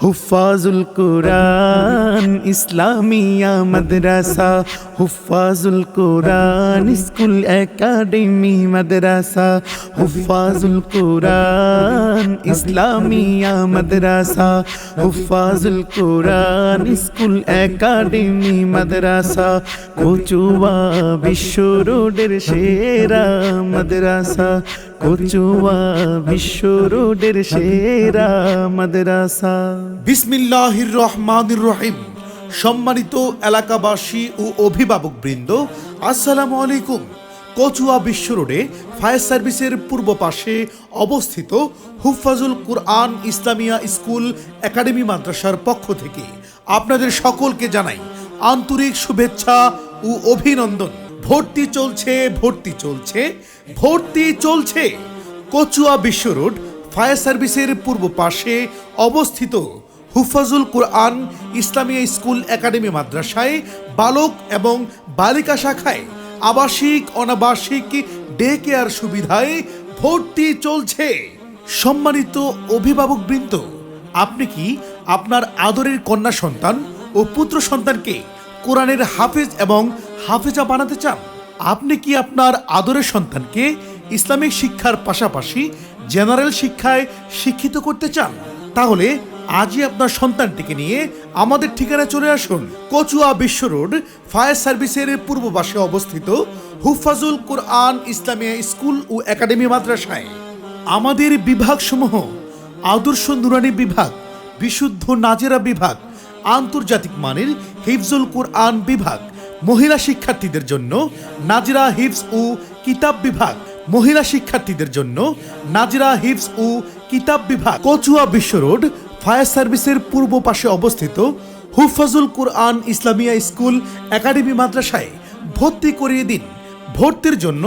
হুফাজুল কুরআন ইসলামিয়া মাদ্রাসা, হুফাজুল কুরআন school academy মাদ্রাসা, হুফাজুল কুরআন ইসলামিয়া মাদ্রাসা, হুফাজুল কুরআন school academy মাদ্রাসা, কচুয়া বিশ্ব রোডের সেরা মাদ্রাসা, কচুয়া বিশ্ব রোডের সেরা মাদ্রাসা। বিসমিল্লাহির রহমানির রহিম। সম্মানিত এলাকাবাসী ও অভিভাবকবৃন্দ, আসসালামু আলাইকুম। কচুয়া বিশ্ব রোডে ফায়ার সার্ভিসের পূর্ব পাশে অবস্থিত হুফাজুল কুরআন ইসলামিয়া স্কুল একাডেমি মাদ্রাসার পক্ষ থেকে আপনাদের সকলকে জানাই আন্তরিক শুভেচ্ছা ও অভিনন্দন। ভর্তি চলছে, ভর্তি চলছে, ভর্তি চলছে। কচুয়া বিশ্ব রোড ফায়ার সার্ভিসের পূর্ব পাশে অবস্থিত হুফাজুল কুরআন ইসলামিয়া স্কুল একাডেমি মাদ্রাসায় বালক এবং বালিকা শাখায় আবাসিক অনাবাসিক ডে কেয়ার সুবিধায় ভর্তি চলছে। সম্মানিত অভিভাবকবৃন্দ, আপনি কি আপনার আদরের কন্যা সন্তান ও পুত্র সন্তানকে কোরআনের হাফেজ এবং হাফেজা বানাতে চান? আপনি কি আপনার আদরের সন্তানকে ইসলামিক শিক্ষার পাশাপাশি জেনারেল শিক্ষায় শিক্ষিত করতে চান? তাহলে আজই আপনার সন্তানটিকে নিয়ে আমাদের ঠিকানায় চলে আসুন। কচুয়া বিশ্ব রোড ফায়ার সার্ভিসের পূর্ব পাশে অবস্থিত হুফাজুল কুরআন ইসলামিয়া স্কুল ও একাডেমি মাদ্রাসায়। আমাদের বিভাগসমূহ: আদর্শ নুরানি বিভাগ, বিশুদ্ধ নাজেরা বিভাগ, আন্তর্জাতিক মানের হিফজুল কুরআন বিভাগ, মহিলা শিক্ষার্থীদের জন্য নাজেরা হিফজ ও কিতাব বিভাগ, মহিলা শিক্ষার্থীদের জন্য নাজেরা হিফজ ও কিতাব বিভাগ। কচুয়া বিশ্ব রোড ফায়ার সার্ভিসের পূর্ব পাশে অবস্থিত হুফাজুল কুরআন ইসলামিয়া স্কুল একাডেমি মাদ্রাসায় ভর্তি করিয়ে দিন। ভর্তির জন্য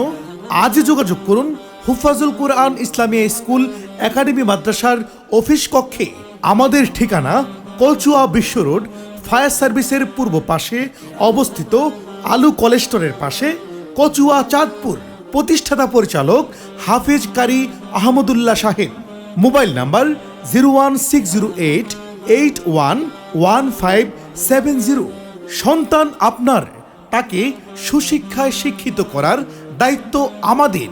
আজই যোগাযোগ করুন হুফাজুল কুরআন ইসলামিয়া স্কুল একাডেমি মাদ্রাসার অফিস কক্ষে। আমাদের ঠিকানা কচুয়া বিশ্ব রোড ফায়ার সার্ভিসের পূর্ব পাশে অবস্থিত আলু কলেজ স্টোরের পাশে, কচুয়া চাঁদপুর। প্রতিষ্ঠাতা পরিচালক হাফেজ কারি আহমদুল্লাহ সাহেব। Mobile number 01608811570। সন্তান আপনার, তাকে সুশিক্ষায় শিক্ষিত করার দায়িত্ব আমাদের।